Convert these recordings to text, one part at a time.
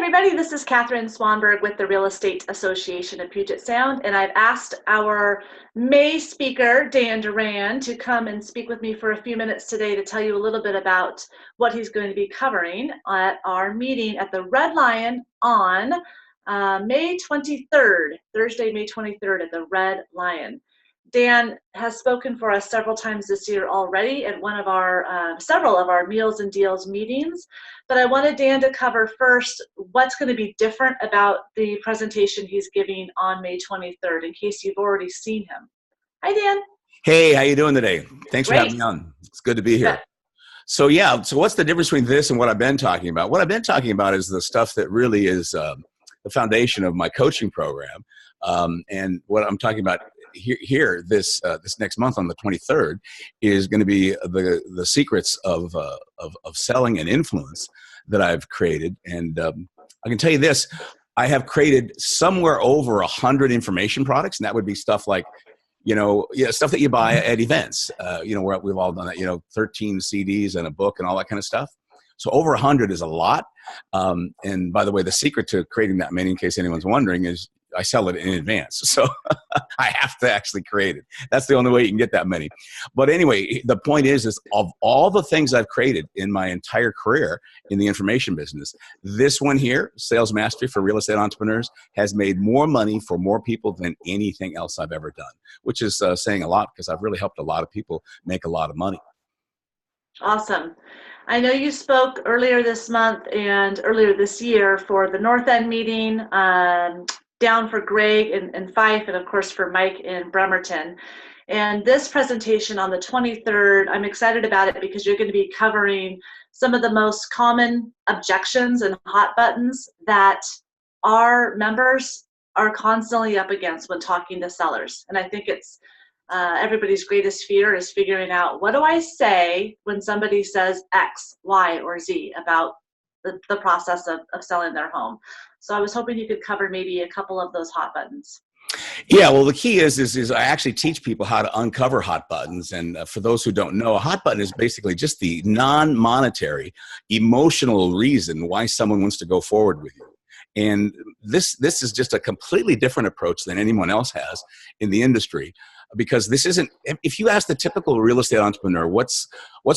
everybody, this is Catherine Swanberg with the Real Estate Association of Puget Sound, and I've asked our May speaker, Dan Duran, to come and speak with me for a few minutes today to tell you a little bit about what he's going to be covering at our meeting at the Red Lion on May 23rd, Thursday, May 23rd at the Red Lion. Dan has spoken for us several times this year already at one of our several of our Meals and Deals meetings, but I wanted Dan to cover first what's going to be different about the presentation he's giving on May 23rd in case you've already seen him. Hi, Dan. Hey, how you doing today? Thanks for Great. having me on. It's good to be here. So what's the difference between this and what I've been talking about? What I've been talking about is the stuff that really is the foundation of my coaching program. And what I'm talking about here this next month on the 23rd is going to be the secrets of selling and influence that I've created. And I can tell you this, I have created somewhere over 100 information products, and that would be stuff like, stuff that you buy at events, where we've all done that, 13 CDs and a book and all that kind of stuff. So over 100 is a lot. And by the way, the secret to creating that many, in case anyone's wondering, is I sell it in advance. So I have to actually create it. That's the only way you can get that many. But anyway, the point is of all the things I've created in my entire career in the information business, this one here, Sales Mastery for Real Estate Entrepreneurs, has made more money for more people than anything else I've ever done, which is saying a lot because I've really helped a lot of people make a lot of money. Awesome. I know you spoke earlier this month and earlier this year for the North End meeting, down for Greg in Fife, and of course for Mike in Bremerton. And this presentation on the 23rd, I'm excited about it because you're going to be covering some of the most common objections and hot buttons that our members are constantly up against when talking to sellers. And I think it's everybody's greatest fear is figuring out, what do I say when somebody says X, Y, or Z about the process of selling their home. So I was hoping you could cover maybe a couple of those hot buttons. Yeah, well, the key is I actually teach people how to uncover hot buttons. And for those who don't know, a hot button is basically just the non-monetary, emotional reason why someone wants to go forward with you. And this is just a completely different approach than anyone else has in the industry. Because this isn't, if you ask the typical real estate entrepreneur, what's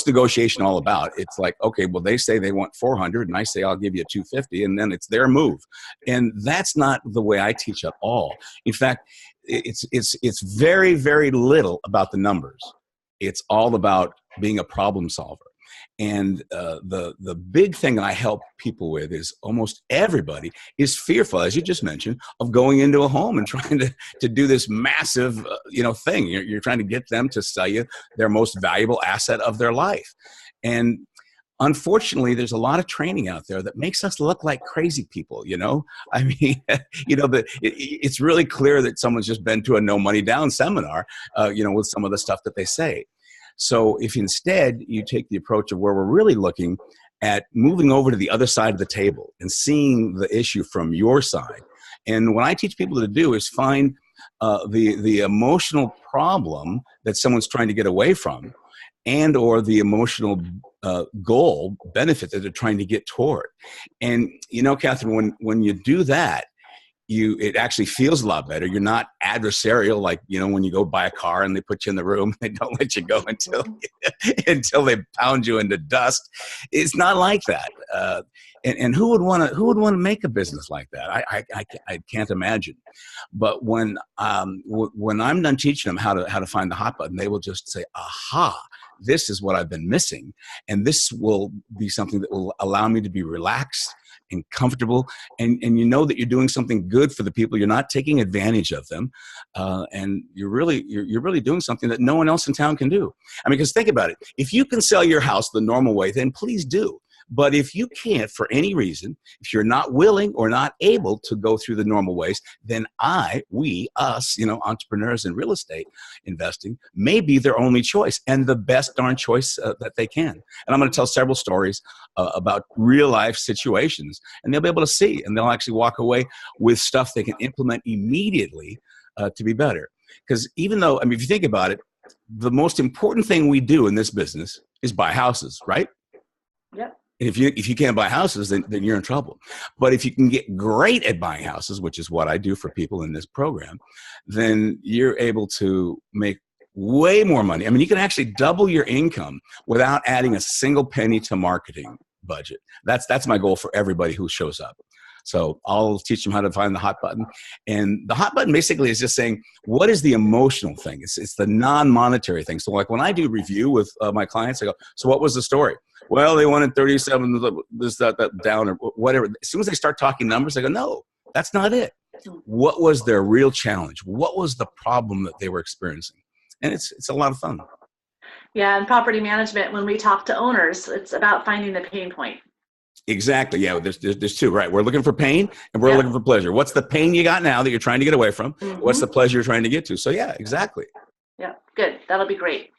negotiation all about? It's like, okay, well, they say they want 400 and I say, I'll give you 250, and then it's their move. And that's not the way I teach at all. In fact, it's very, very little about the numbers. It's all about being a problem solver. And the big thing I help people with is almost everybody is fearful, as you just mentioned, of going into a home and trying to do this massive thing. You're trying to get them to sell you their most valuable asset of their life. And unfortunately, there's a lot of training out there that makes us look like crazy people, I mean, it's really clear that someone's just been to a no money down seminar, with some of the stuff that they say. So if instead you take the approach of where we're really looking at moving over to the other side of the table and seeing the issue from your side. And what I teach people to do is find the emotional problem that someone's trying to get away from, and or the emotional goal, benefit that they're trying to get toward. And Catherine, when you do that, it actually feels a lot better. You're not adversarial, like, when you go buy a car and they put you in the room, they don't let you go until they pound you into dust. It's not like that. And who would want to make a business like that? I can't imagine. But when I'm done teaching them how to find the hot button, they will just say, aha, this is what I've been missing. And this will be something that will allow me to be relaxed and comfortable, and you know that you're doing something good for the people. You're not taking advantage of them, and you're really doing something that no one else in town can do. I mean, because think about it. If you can sell your house the normal way, then please do. But if you can't, for any reason, if you're not willing or not able to go through the normal ways, then we, entrepreneurs in real estate investing may be their only choice and the best darn choice that they can. And I'm going to tell several stories about real life situations, and they'll be able to see, and they'll actually walk away with stuff they can implement immediately to be better. Because even though, if you think about it, the most important thing we do in this business is buy houses, right? Yep. If you can't buy houses, then you're in trouble. But if you can get great at buying houses, which is what I do for people in this program, then you're able to make way more money. I mean, you can actually double your income without adding a single penny to marketing budget. That's my goal for everybody who shows up. So I'll teach them how to find the hot button. And the hot button basically is just saying, what is the emotional thing? It's the non-monetary thing. So like when I do review with my clients, I go, so what was the story? Well, they wanted 37, this, that, down, or whatever. As soon as they start talking numbers, I go, no, that's not it. What was their real challenge? What was the problem that they were experiencing? And it's a lot of fun. Yeah, and property management, when we talk to owners, it's about finding the pain point. Exactly. Yeah, there's two, right? We're looking for pain and we're looking for pleasure. What's the pain you got now that you're trying to get away from? Mm-hmm. What's the pleasure you're trying to get to? So yeah, exactly. Yeah, good. That'll be great.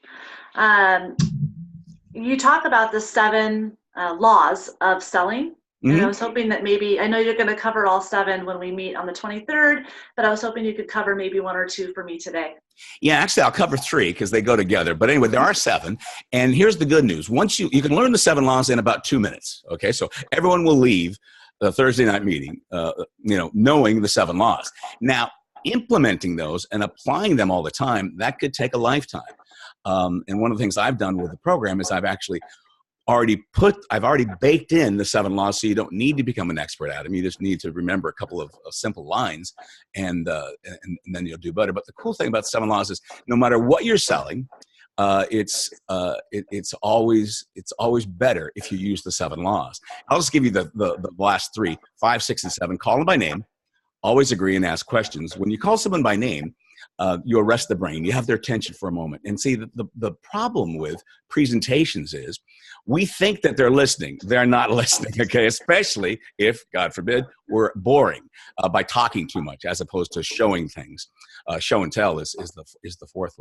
You talk about the 7 laws of selling. Mm-hmm. And I was hoping that maybe, I know you're going to cover all 7 when we meet on the 23rd, but I was hoping you could cover maybe 1 or 2 for me today. Yeah, actually, I'll cover 3 because they go together. But anyway, there are 7. And here's the good news. Once you can learn the 7 laws in about 2 minutes. Okay, so everyone will leave the Thursday night meeting, knowing the 7 laws. Now, implementing those and applying them all the time, that could take a lifetime. And one of the things I've done with the program is I've already baked in the 7 laws, so you don't need to become an expert at them. You just need to remember a couple of simple lines, and then you'll do better. But the cool thing about 7 laws is no matter what you're selling, it's always better if you use the 7 laws. I'll just give you the last 3, 5, 6, and 7. Call them by name. Always agree and ask questions. When you call someone by name, you arrest the brain. You have their attention for a moment. And see, the problem with presentations is we think that they're listening. They're not listening, okay? Especially if, God forbid, we're boring by talking too much as opposed to showing things. Show and tell is the fourth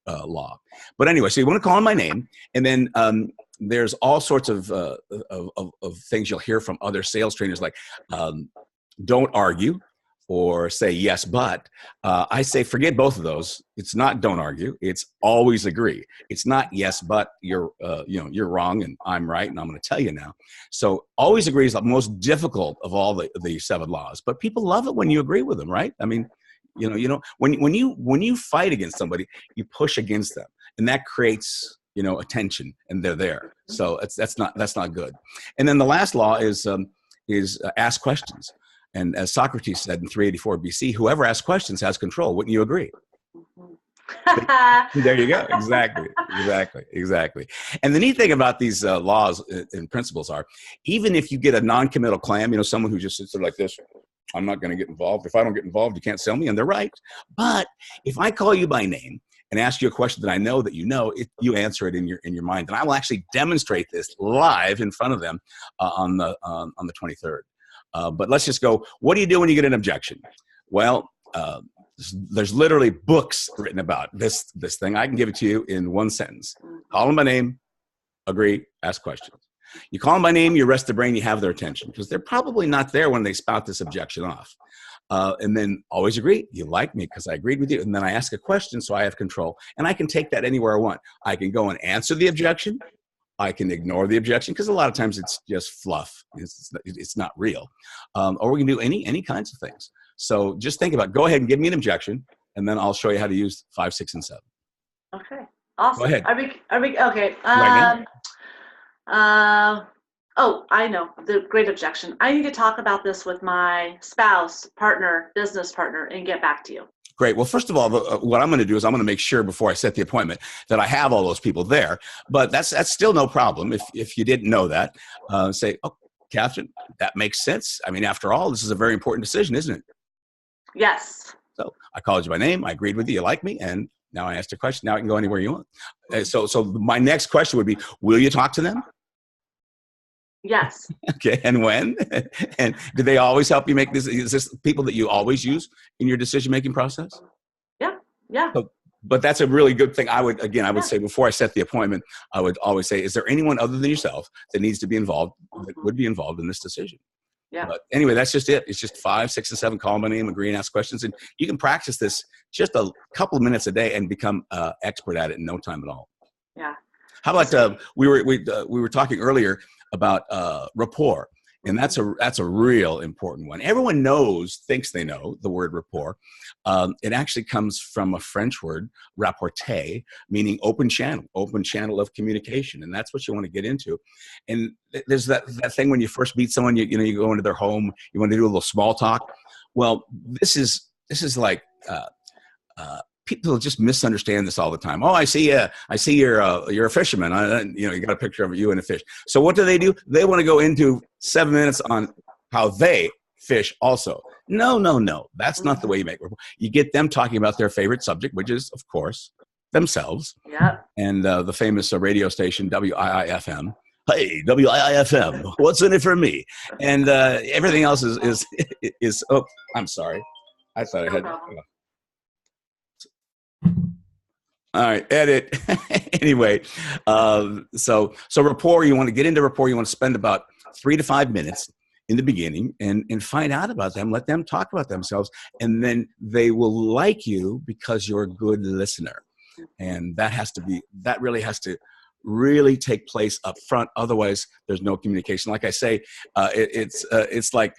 law. But anyway, so you want to call them by name, and then there's all sorts of things you'll hear from other sales trainers, like don't argue, or say yes, but I say forget both of those. It's not don't argue. It's always agree. It's not yes, but you're wrong and I'm right and I'm going to tell you now. So always agree is the most difficult of all the 7 laws. But people love it when you agree with them, right? I mean, when you fight against somebody, you push against them, and that creates a tension, and they're there. So that's not good. And then the last law is ask questions. And as Socrates said in 384 BC, whoever asks questions has control. Wouldn't you agree? There you go. Exactly. And the neat thing about these laws and principles are, even if you get a non-committal clam, someone who just sits there like this, I'm not going to get involved. If I don't get involved, you can't sell me. And they're right. But if I call you by name and ask you a question that I know that you answer it in your mind, and I will actually demonstrate this live in front of them on the 23rd. But let's just go, what do you do when you get an objection? Well, there's literally books written about this thing. I can give it to you in 1 sentence. Call them by name, agree, ask questions. You call them by name, you arrest the brain, you have their attention, because they're probably not there when they spout this objection off. And then always agree. You like me because I agreed with you. And then I ask a question, so I have control. And I can take that anywhere I want. I can go and answer the objection. I can ignore the objection, because a lot of times it's just fluff. It's not real. Or we can do any kinds of things. So just think about, go ahead and give me an objection, and then I'll show you how to use 5, 6, and 7. Okay, awesome. Go ahead. Are we okay? Right Oh, I know, the great objection. I need to talk about this with my spouse, partner, business partner, and get back to you. Great. Well, first of all, what I'm going to do is I'm going to make sure before I set the appointment that I have all those people there. But that's still no problem. If you didn't know that, say, oh, Catherine, that makes sense. I mean, after all, this is a very important decision, isn't it? Yes. So I called you by name. I agreed with you. You like me. And now I asked a question. Now I can go anywhere you want. So my next question would be, will you talk to them? Yes. Okay. And when? And do they always help you make this? Is this people that you always use in your decision-making process? Yeah. But that's a really good thing. I would say before I set the appointment, I would always say, is there anyone other than yourself that needs to be involved, that would be involved in this decision? Yeah. But anyway, that's just it. It's just 5, 6, and 7, call my name, agree, and ask questions. And you can practice this just a couple of minutes a day and become expert at it in no time at all. Yeah. How about we were talking earlier about rapport, and that's a real important one. Everyone thinks they know the word rapport. It actually comes from a French word, rapporter, meaning open channel of communication, and that's what you want to get into. And there's that thing when you first meet someone, you go into their home, you want to do a little small talk. Well, this is like. People just misunderstand this all the time. Oh, I see you're a fisherman. You got a picture of you and a fish. So what do? They want to go into 7 minutes on how they fish also. No. That's not the way you make rapport. You get them talking about their favorite subject, which is, of course, themselves. Yeah. And the famous radio station, WIIFM. Hey, WIIFM, what's in it for me? And everything else is. Oh, I'm sorry. I thought I had. All right, edit. Anyway, so rapport, you want to get into rapport, you want to spend about 3 to 5 minutes in the beginning and find out about them, let them talk about themselves, and then they will like you because you're a good listener. And that really has to take place up front. Otherwise, there's no communication. Like I say, it's like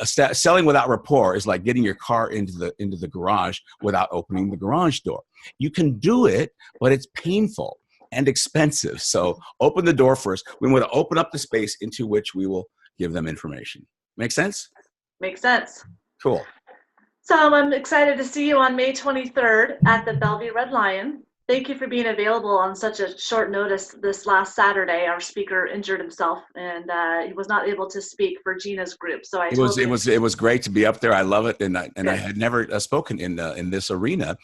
selling without rapport is like getting your car into the garage without opening the garage door. You can do it, but it's painful and expensive. So open the door first. We want to open up the space into which we will give them information. Make sense? Makes sense. Cool. So I'm excited to see you on May 23rd at the Bellevue Red Lion. Thank you for being available on such a short notice. This last Saturday, our speaker injured himself, and he was not able to speak for Gina's group. So it was great to be up there. I love it, and I had never spoken in this arena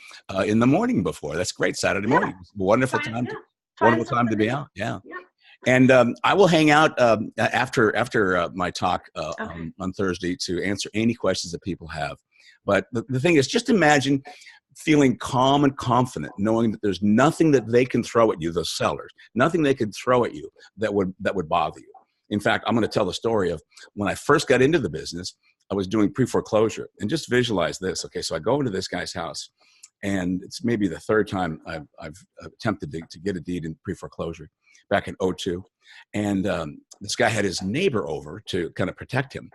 in the morning before. That's great. Saturday morning, wonderful time to be out. Yeah. And I will hang out after my talk on Thursday to answer any questions that people have. But the thing is, just imagine feeling calm and confident, knowing that there's nothing that they can throw at you, the sellers, nothing they could throw at you that would bother you. In fact, I'm going to tell the story of when I first got into the business. I was doing pre-foreclosure, and just visualize this. Okay, so I go into this guy's house, and it's maybe the third time I've attempted to get a deed in pre-foreclosure back in 2002. And this guy had his neighbor over to kind of protect him,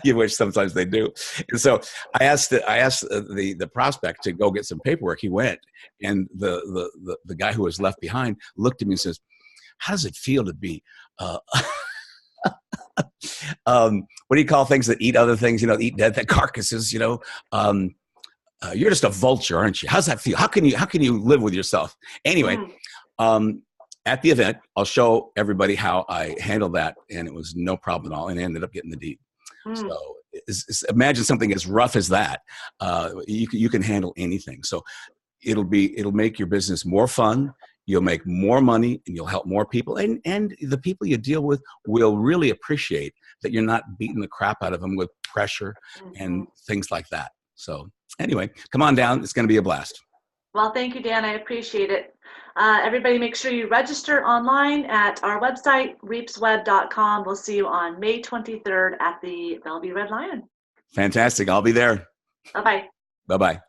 which sometimes they do. And so I asked the prospect to go get some paperwork. He went, and the guy who was left behind looked at me and says, "How does it feel to be what do you call things that eat other things? Eat dead carcasses. You're just a vulture, aren't you? How's that feel? How can you live with yourself?" Anyway. At the event, I'll show everybody how I handled that, and it was no problem at all, and I ended up getting the deed. So imagine something as rough as that. You can handle anything. So it'll make your business more fun. You'll make more money, and you'll help more people, and the people you deal with will really appreciate that you're not beating the crap out of them with pressure and things like that. So anyway, come on down. It's going to be a blast. Well, thank you, Dan. I appreciate it. Everybody make sure you register online at our website, reapsweb.com. We'll see you on May 23rd at the Bellevue Red Lion. Fantastic. I'll be there. Bye-bye. Bye-bye.